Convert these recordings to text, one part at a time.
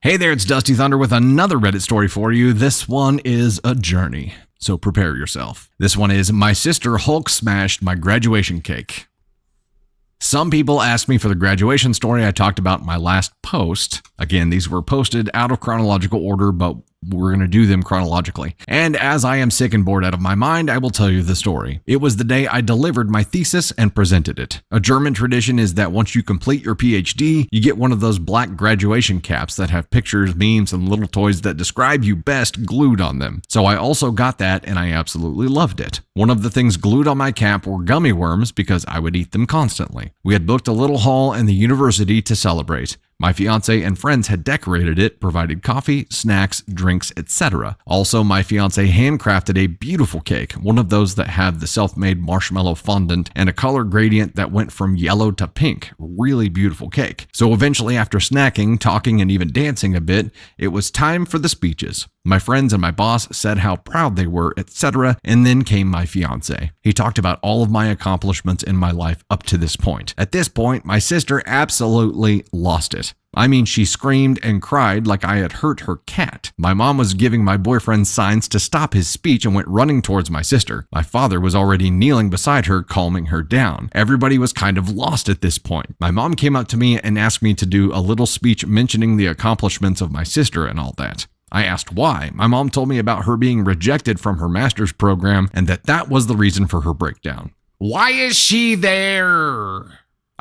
Hey there, it's Dusty Thunder with another Reddit story for you. This one is a journey, so prepare yourself. This one is My Sister Hulk Smashed My Graduation Cake. Some people asked me for the graduation story I talked about in my last post. Again, these were posted out of chronological order, but we're going to do them chronologically. And as I am sick and bored out of my mind, I will tell you the story. It was the day I delivered my thesis and presented it. A German tradition is that once you complete your PhD, you get one of those black graduation caps that have pictures, memes, and little toys that describe you best glued on them. So I also got that, and I absolutely loved it. One of the things glued on my cap were gummy worms because I would eat them constantly. We had booked a little hall in the university to celebrate. My fiance and friends had decorated it, provided coffee, snacks, drinks, etc. Also, my fiance handcrafted a beautiful cake, one of those that have the self-made marshmallow fondant and a color gradient that went from yellow to pink. Really beautiful cake. So eventually, after snacking, talking, and even dancing a bit, it was time for the speeches. My friends and my boss said how proud they were, etc., and then came my fiance. He talked about all of my accomplishments in my life up to this point. At this point, my sister absolutely lost it. I mean, she screamed and cried like I had hurt her cat. My mom was giving my boyfriend signs to stop his speech and went running towards my sister. My father was already kneeling beside her, calming her down. Everybody was kind of lost at this point. My mom came up to me and asked me to do a little speech mentioning the accomplishments of my sister and all that. I asked why. My mom told me about her being rejected from her master's program and that was the reason for her breakdown. Why is she there?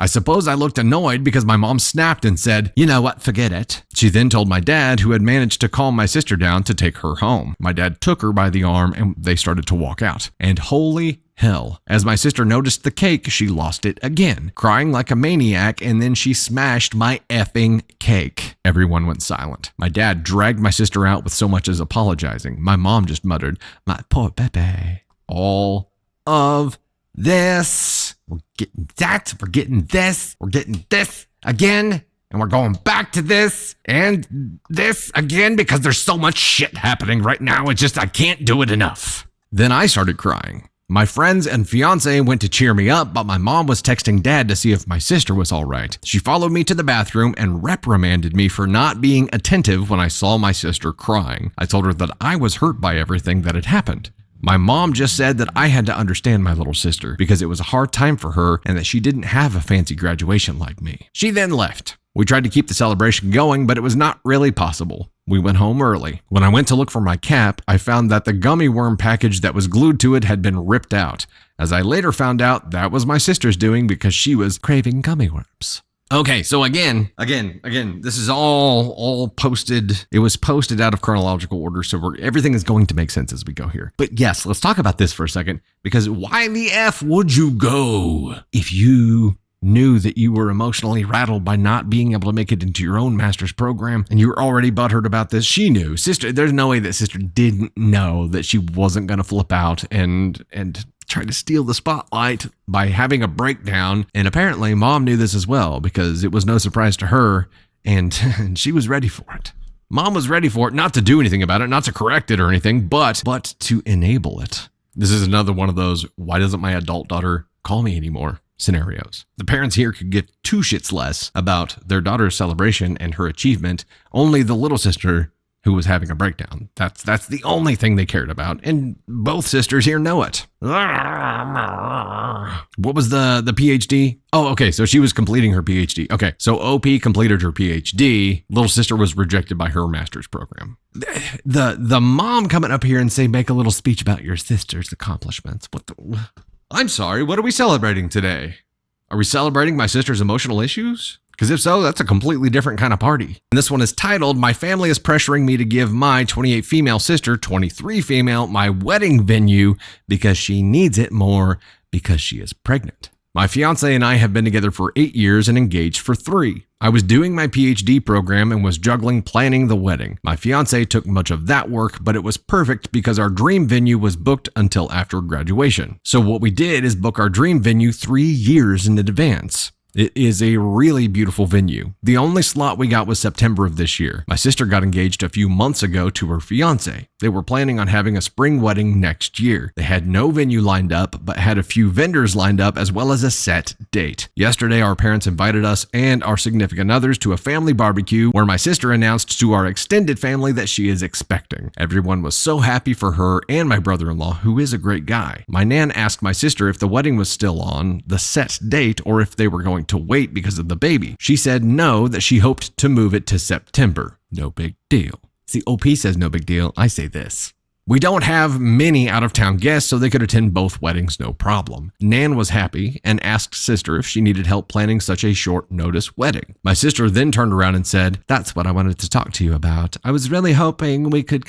I suppose I looked annoyed because my mom snapped and said, "You know what, forget it." She then told my dad, who had managed to calm my sister down, to take her home. My dad took her by the arm and they started to walk out. And holy hell, as my sister noticed the cake, she lost it again, crying like a maniac, and then she smashed my effing cake. Everyone went silent. My dad dragged my sister out with so much as apologizing. My mom just muttered, "My poor baby." All of this. We're getting that, we're getting this, we're getting this again, and we're going back to this and this again because there's so much shit happening right now. It's just, I can't do it enough. Then I started crying. My friends and fiance went to cheer me up, but my mom was texting dad to see if my sister was all right. She followed me to the bathroom and reprimanded me for not being attentive when I saw my sister crying. I told her that I was hurt by everything that had happened. My mom just said that I had to understand my little sister because it was a hard time for her and that she didn't have a fancy graduation like me. She then left. We tried to keep the celebration going, but it was not really possible. We went home early. When I went to look for my cap, I found that the gummy worm package that was glued to it had been ripped out. As I later found out, that was my sister's doing because she was craving gummy worms. Okay, so again, this is all posted. It was posted out of chronological order, so everything is going to make sense as we go here. But yes, let's talk about this for a second, because why the F would you go if you knew that you were emotionally rattled by not being able to make it into your own master's program and you were already butthurt about this? She knew. Sister, there's no way that sister didn't know that she wasn't going to flip out and try to steal the spotlight by having a breakdown. And apparently mom knew this as well because it was no surprise to her, and she was ready for it. Mom was ready for it, not to do anything about it, not to correct it or anything, but to enable it. This is another one of those, why doesn't my adult daughter call me anymore scenarios. The parents here could give two shits less about their daughter's celebration and her achievement. Only the little sister who was having a breakdown. That's the only thing they cared about, and both sisters here know it. What was the PhD? Oh, okay, so she was completing her PhD. Okay, so OP completed her PhD. Little sister was rejected by her master's program. The mom coming up here and say, make a little speech about your sister's accomplishments. I'm sorry, what are we celebrating today? Are we celebrating my sister's emotional issues? Because if so, that's a completely different kind of party. And this one is titled, My Family is Pressuring Me to Give My 28 Female Sister, 23 Female, my wedding venue because she needs it more because she is pregnant. My fiance and I have been together for 8 years and engaged for 3. I was doing my PhD program and was juggling planning the wedding. My fiance took much of that work, but it was perfect because our dream venue was booked until after graduation. So what we did is book our dream venue 3 years in advance. It is a really beautiful venue. The only slot we got was September of this year. My sister got engaged a few months ago to her fiance. They were planning on having a spring wedding next year. They had no venue lined up, but had a few vendors lined up as well as a set date. Yesterday, our parents invited us and our significant others to a family barbecue where my sister announced to our extended family that she is expecting. Everyone was so happy for her and my brother-in-law, who is a great guy. My nan asked my sister if the wedding was still on the set date or if they were going to wait because of the baby. She said no, that she hoped to move it to September. No big deal. See, OP says no big deal. I say this. We don't have many out-of-town guests, so they could attend both weddings no problem. Nan was happy and asked sister if she needed help planning such a short-notice wedding. My sister then turned around and said, "That's what I wanted to talk to you about. I was really hoping we could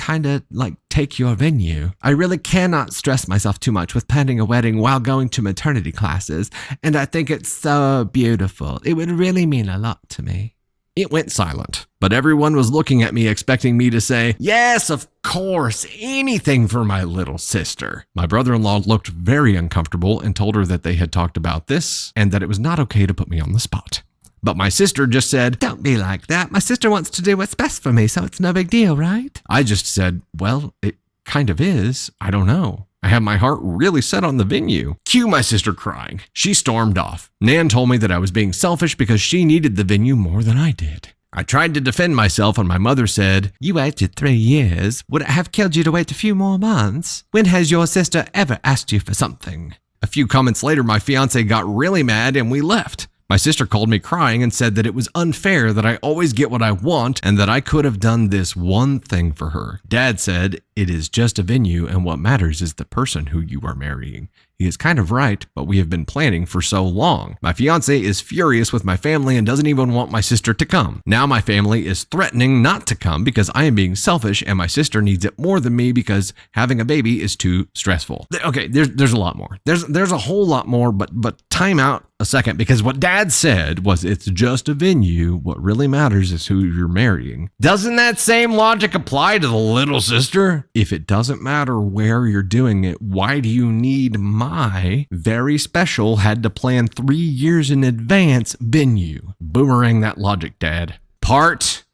take your venue. I really cannot stress myself too much with planning a wedding while going to maternity classes, and I think it's so beautiful. It would really mean a lot to me." It went silent, but everyone was looking at me expecting me to say, "Yes, of course, anything for my little sister." My brother-in-law looked very uncomfortable and told her that they had talked about this and that it was not okay to put me on the spot. But my sister just said, "Don't be like that. My sister wants to do what's best for me, so it's no big deal, right?" I just said, "Well, it kind of is. I don't know. I have my heart really set on the venue." Cue my sister crying. She stormed off. Nan told me that I was being selfish because she needed the venue more than I did. I tried to defend myself and my mother said, "You waited 3 years. Would it have killed you to wait a few more months? When has your sister ever asked you for something?" A few comments later, my fiance got really mad and we left. My sister called me crying and said that it was unfair that I always get what I want and that I could have done this one thing for her. Dad said, "It is just a venue and what matters is the person who you are marrying." He is kind of right, but we have been planning for so long. My fiance is furious with my family and doesn't even want my sister to come. Now my family is threatening not to come because I am being selfish and my sister needs it more than me because having a baby is too stressful. Okay, there's a lot more. There's a whole lot more, but time out a second, because what Dad said was it's just a venue. What really matters is who you're marrying. Doesn't that same logic apply to the little sister? If it doesn't matter where you're doing it, why do you need my very special, had to plan 3 years in advance venue? Boomerang that logic, Dad. Part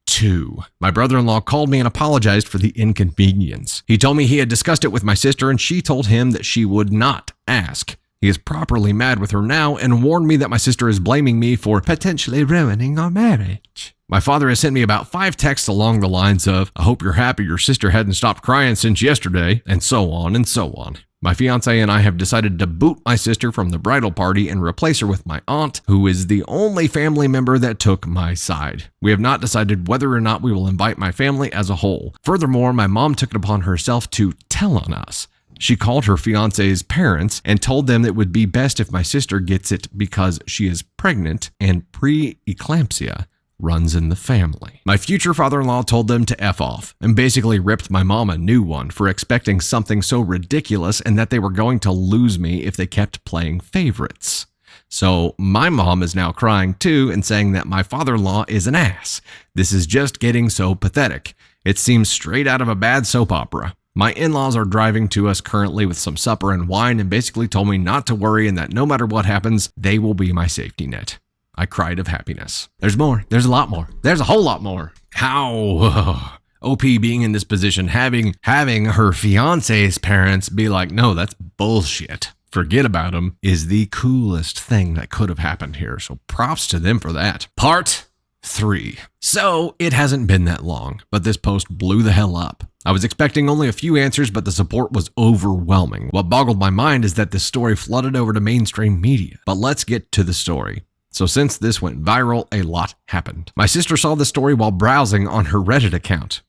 2. My brother-in-law called me and apologized for the inconvenience. He told me he had discussed it with my sister and she told him that she would not ask. He is properly mad with her now and warned me that my sister is blaming me for potentially ruining our marriage. My father has sent me about 5 texts along the lines of, "I hope you're happy your sister hadn't stopped crying since yesterday," and so on and so on. My fiance and I have decided to boot my sister from the bridal party and replace her with my aunt, who is the only family member that took my side. We have not decided whether or not we will invite my family as a whole. Furthermore, my mom took it upon herself to tell on us. She called her fiance's parents and told them it would be best if my sister gets it because she is pregnant and pre-eclampsia runs in the family. My future father-in-law told them to F off and basically ripped my mom a new one for expecting something so ridiculous and that they were going to lose me if they kept playing favorites. So my mom is now crying too and saying that my father-in-law is an ass. This is just getting so pathetic. It seems straight out of a bad soap opera. My in-laws are driving to us currently with some supper and wine and basically told me not to worry and that no matter what happens, they will be my safety net. I cried of happiness. There's more. There's a lot more. There's a whole lot more. How OP being in this position, having her fiance's parents be like, "No, that's bullshit. Forget about him," is the coolest thing that could have happened here. So props to them for that. Part 3. So it hasn't been that long, but this post blew the hell up. I was expecting only a few answers, but the support was overwhelming. What boggled my mind is that this story flooded over to mainstream media. But let's get to the story. So since this went viral, a lot happened. My sister saw the story while browsing on her Reddit account.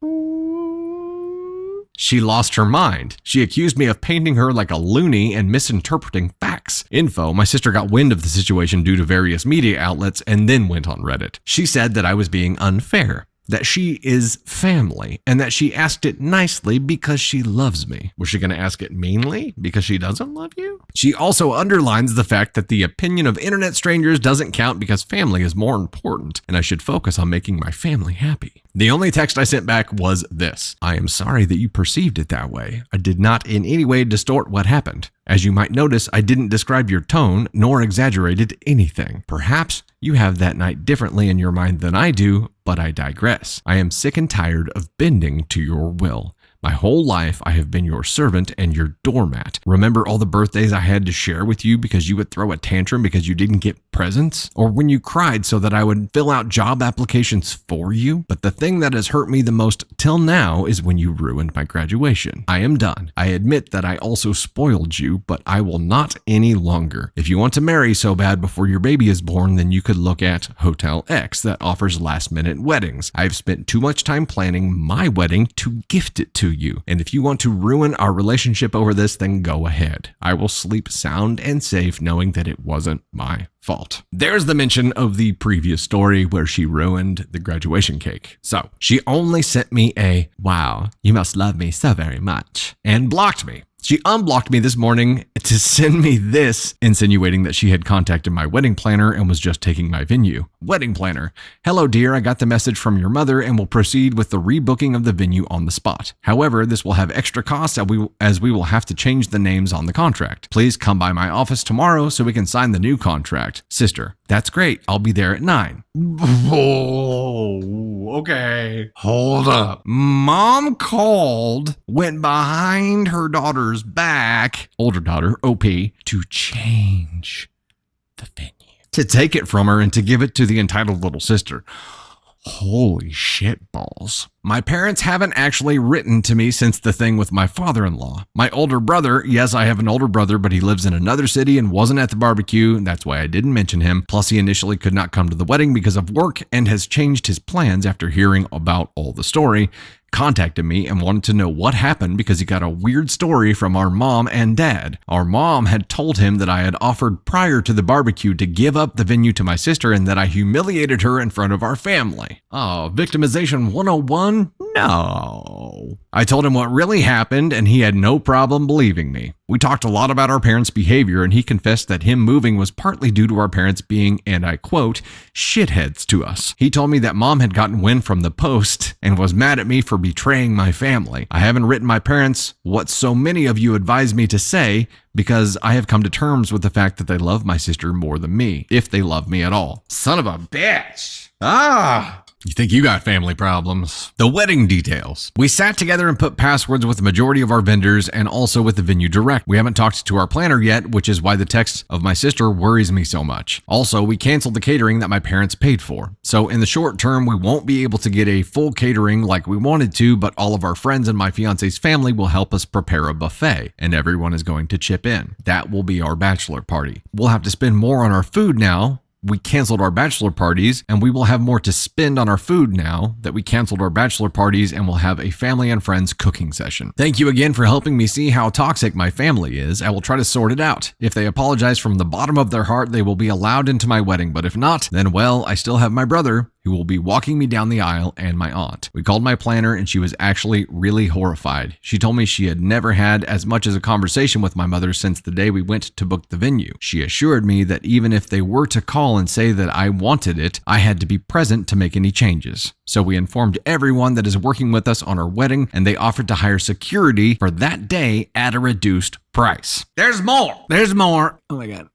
She lost her mind. She accused me of painting her like a loony and misinterpreting facts. My sister got wind of the situation due to various media outlets and then went on Reddit. She said that I was being unfair, that she is family, and that she asked it nicely because she loves me. Was she going to ask it meanly because she doesn't love you? She also underlines the fact that the opinion of internet strangers doesn't count because family is more important, and I should focus on making my family happy. The only text I sent back was this: "I am sorry that you perceived it that way. I did not in any way distort what happened. As you might notice, I didn't describe your tone nor exaggerated anything. Perhaps you have that night differently in your mind than I do, but I digress. I am sick and tired of bending to your will. My whole life, I have been your servant and your doormat. Remember all the birthdays I had to share with you because you would throw a tantrum because you didn't get presents? Or when you cried so that I would fill out job applications for you? But the thing that has hurt me the most till now is when you ruined my graduation. I am done. I admit that I also spoiled you, but I will not any longer. If you want to marry so bad before your baby is born, then you could look at Hotel X that offers last-minute weddings. I've spent too much time planning my wedding to gift it to you. And if you want to ruin our relationship over this, then go ahead. I will sleep sound and safe knowing that it wasn't my fault. There's the mention of the previous story where she ruined the graduation cake. So she only sent me a, "Wow, you must love me so very much," and blocked me. She unblocked me this morning to send me this, insinuating that she had contacted my wedding planner and was just taking my venue. Wedding planner: "Hello dear, I got the message from your mother and will proceed with the rebooking of the venue on the spot. However, this will have extra costs as we will have to change the names on the contract. Please come by my office tomorrow so we can sign the new contract. Sister." "That's great. I'll be there at 9. Oh, okay. Hold up. Mom called, went behind her daughter's back, older daughter, OP, to change the venue, to take it from her and to give it to the entitled little sister. Holy shit balls. My parents haven't actually written to me since the thing with my father-in-law. My older brother, yes, I have an older brother, but he lives in another city and wasn't at the barbecue, and that's why I didn't mention him. Plus, he initially could not come to the wedding because of work and has changed his plans after hearing about all the story. Contacted me and wanted to know what happened because he got a weird story from our mom and dad. Our mom had told him that I had offered prior to the barbecue to give up the venue to my sister and that I humiliated her in front of our family. Oh, victimization 101? No. I told him what really happened and he had no problem believing me. We talked a lot about our parents' behavior and he confessed that him moving was partly due to our parents being, and I quote, shitheads to us. He told me that mom had gotten wind from the post and was mad at me for betraying my family. I haven't written my parents what so many of you advise me to say because I have come to terms with the fact that they love my sister more than me, if they love me at all. Son of a bitch. You think you got family problems. The wedding details. We sat together and put passwords with the majority of our vendors and also with the venue direct. We haven't talked to our planner yet, which is why the text of my sister worries me so much. Also, we canceled the catering that my parents paid for. So in the short term, we won't be able to get a full catering like we wanted to, but all of our friends and my fiance's family will help us prepare a buffet, and everyone is going to chip in. That will be our bachelor party. We'll have to spend more on our food now. We canceled our bachelor parties and we will have more to spend on our food now that we canceled our bachelor parties, and we'll have a family and friends cooking session. Thank you again for helping me see how toxic my family is. I will try to sort it out. If they apologize from the bottom of their heart, they will be allowed into my wedding, but if not, then well, I still have my brother who will be walking me down the aisle and my aunt. We called my planner and she was actually really horrified. She told me she had never had as much as a conversation with my mother since the day we went to book the venue. She assured me that even if they were to call and say that I wanted it, I had to be present to make any changes. So we informed everyone that is working with us on our wedding and they offered to hire security for that day at a reduced price. There's more. There's more. Oh my God.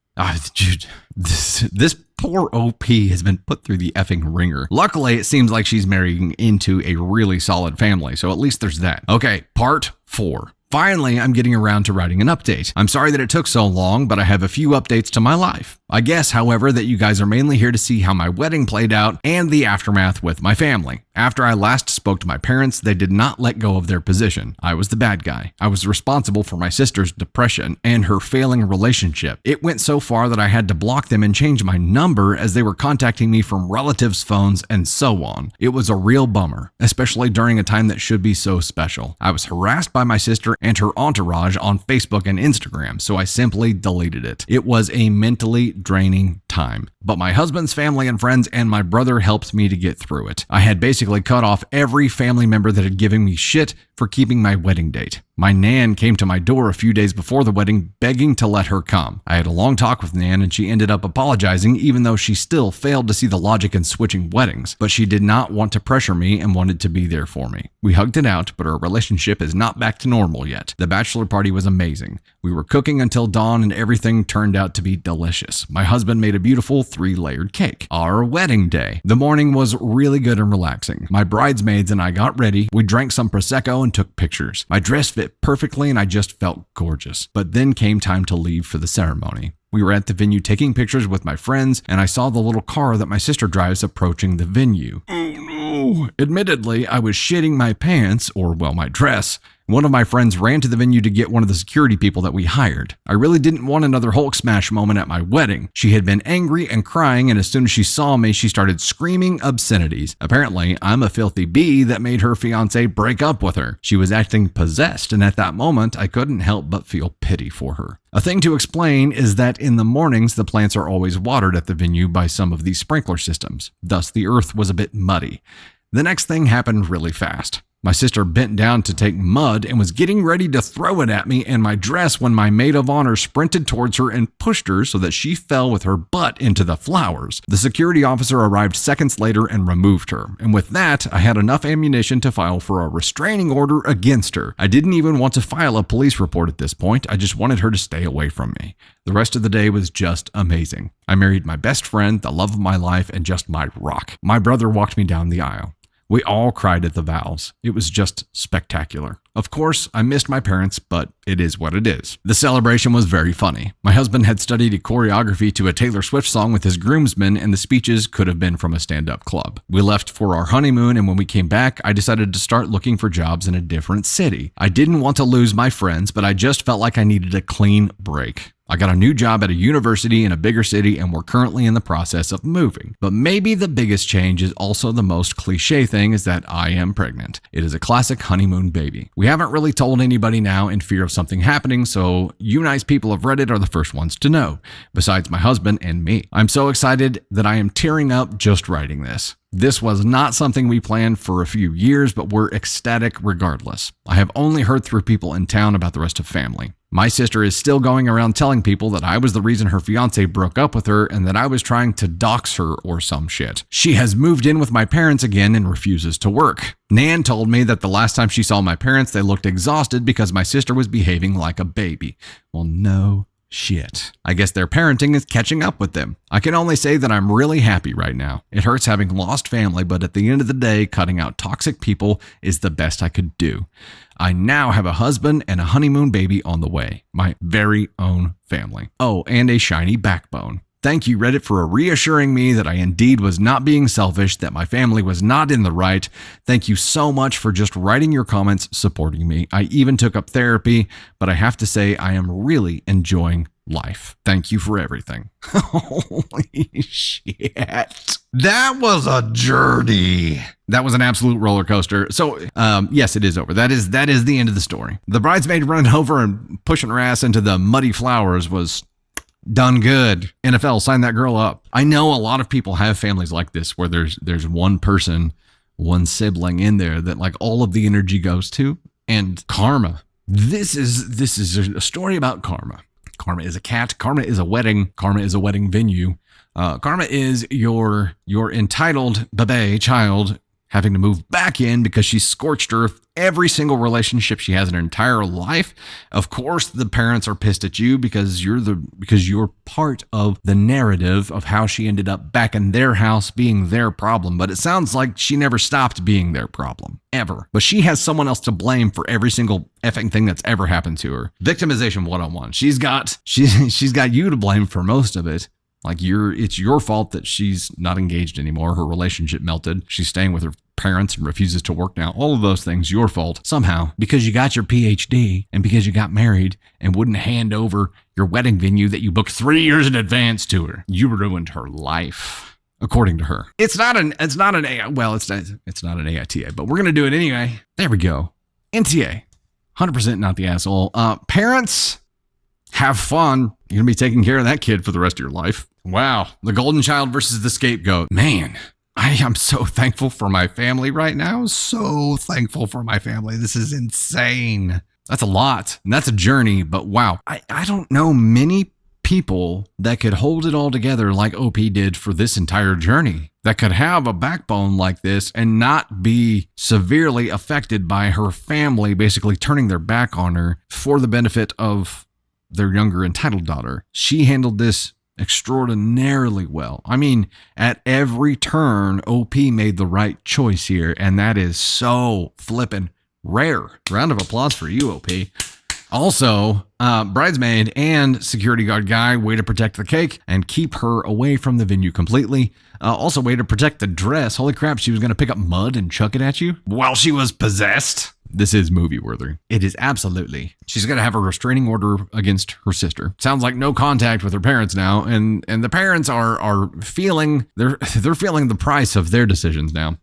Dude, this poor OP has been put through the effing ringer. Luckily, it seems like she's marrying into a really solid family, so at least there's that. Okay, part 4. Finally, I'm getting around to writing an update. I'm sorry that it took so long, but I have a few updates to my life. I guess, however, that you guys are mainly here to see how my wedding played out and the aftermath with my family. After I last spoke to my parents, they did not let go of their position. I was the bad guy. I was responsible for my sister's depression and her failing relationship. It went so far that I had to block them and change my number as they were contacting me from relatives' phones and so on. It was a real bummer, especially during a time that should be so special. I was harassed by my sister and her entourage on Facebook and Instagram, so I simply deleted it. It was a mentally draining time. But my husband's family and friends and my brother helped me to get through it. I had basically cut off every family member that had given me shit for keeping my wedding date. My Nan came to my door a few days before the wedding begging to let her come. I had a long talk with Nan and she ended up apologizing even though she still failed to see the logic in switching weddings. But she did not want to pressure me and wanted to be there for me. We hugged it out, but our relationship is not back to normal yet. The bachelor party was amazing. We were cooking until dawn and everything turned out to be delicious. My husband made a beautiful 3-layered cake. Our wedding day. The morning was really good and relaxing. My bridesmaids and I got ready. We drank some Prosecco and took pictures. My dress fit perfectly and I just felt gorgeous. But then came time to leave for the ceremony. We were at the venue taking pictures with my friends, and I saw the little car that my sister drives approaching the venue. Oh no! Admittedly, I was shitting my pants, or well, my dress. One of my friends ran to the venue to get one of the security people that we hired. I really didn't want another Hulk smash moment at my wedding. She had been angry and crying, and as soon as she saw me, she started screaming obscenities. Apparently, I'm a filthy bee that made her fiance break up with her. She was acting possessed, and at that moment, I couldn't help but feel pity for her. A thing to explain is that in the mornings, the plants are always watered at the venue by some of these sprinkler systems. Thus, the earth was a bit muddy. The next thing happened really fast. My sister bent down to take mud and was getting ready to throw it at me and my dress when my maid of honor sprinted towards her and pushed her so that she fell with her butt into the flowers. The security officer arrived seconds later and removed her. And with that, I had enough ammunition to file for a restraining order against her. I didn't even want to file a police report at this point. I just wanted her to stay away from me. The rest of the day was just amazing. I married my best friend, the love of my life, and just my rock. My brother walked me down the aisle. We all cried at the vows. It was just spectacular. Of course, I missed my parents, but it is what it is. The celebration was very funny. My husband had studied a choreography to a Taylor Swift song with his groomsmen, and the speeches could have been from a stand-up club. We left for our honeymoon, and when we came back, I decided to start looking for jobs in a different city. I didn't want to lose my friends, but I just felt like I needed a clean break. I got a new job at a university in a bigger city and we're currently in the process of moving. But maybe the biggest change is also the most cliche thing is that I am pregnant. It is a classic honeymoon baby. We haven't really told anybody now in fear of something happening, so you nice people of Reddit are the first ones to know, besides my husband and me. I'm so excited that I am tearing up just writing this. This was not something we planned for a few years, but we're ecstatic regardless. I have only heard through people in town about the rest of family. My sister is still going around telling people that I was the reason her fiance broke up with her and that I was trying to dox her or some shit. She has moved in with my parents again and refuses to work. Nan told me that the last time she saw my parents, they looked exhausted because my sister was behaving like a baby. Well, no shit. I guess their parenting is catching up with them. I can only say that I'm really happy right now. It hurts having lost family, but at the end of the day, cutting out toxic people is the best I could do. I now have a husband and a honeymoon baby on the way. My very own family. Oh, and a shiny backbone. Thank you, Reddit, for reassuring me that I indeed was not being selfish, that my family was not in the right. Thank you so much for just writing your comments, supporting me. I even took up therapy, but I have to say I am really enjoying life. Thank you for everything. Holy shit. That was a journey. That was an absolute roller coaster. So, yes, it is over. That is the end of the story. The bridesmaid running over and pushing her ass into the muddy flowers was done good. NFL, sign that girl up. I know a lot of people have families like this where there's one person, one sibling in there that like all of the energy goes to, and karma. This is a story about karma. Karma is a cat. Karma is a wedding. Karma is a wedding venue. Karma is your entitled baby child having to move back in because she's scorched earth every single relationship she has in her entire life. Of course, the parents are pissed at you because you're part of the narrative of how she ended up back in their house being their problem. But it sounds like she never stopped being their problem, ever. But she has someone else to blame for every single effing thing that's ever happened to her. Victimization 101. She's got you to blame for most of it. Like it's your fault that she's not engaged anymore. Her relationship melted. She's staying with her parents and refuses to work now. All of those things, your fault. Somehow, because you got your PhD and because you got married and wouldn't hand over your wedding venue that you booked 3 years in advance to her, you ruined her life. According to her. It's not an AITA, but we're going to do it anyway. There we go. NTA. 100% not the asshole. Parents, have fun. You're going to be taking care of that kid for the rest of your life. Wow. The golden child versus the scapegoat. Man, I am so thankful for my family right now. So thankful for my family. This is insane. That's a lot. And that's a journey. But wow, I don't know many people that could hold it all together like OP did for this entire journey, that could have a backbone like this and not be severely affected by her family basically turning their back on her for the benefit of their younger entitled daughter. She handled this extraordinarily well. I mean, at every turn, OP made the right choice here, and that is so flippin' rare. Round of applause for you, OP. Also, bridesmaid and security guard guy, way to protect the cake and keep her away from the venue completely. Also, way to protect the dress. Holy crap, she was going to pick up mud and chuck it at you while she was possessed. This is movie worthy. It is absolutely. She's going to have a restraining order against her sister. Sounds like no contact with her parents now, and the parents are feeling they're feeling the price of their decisions now.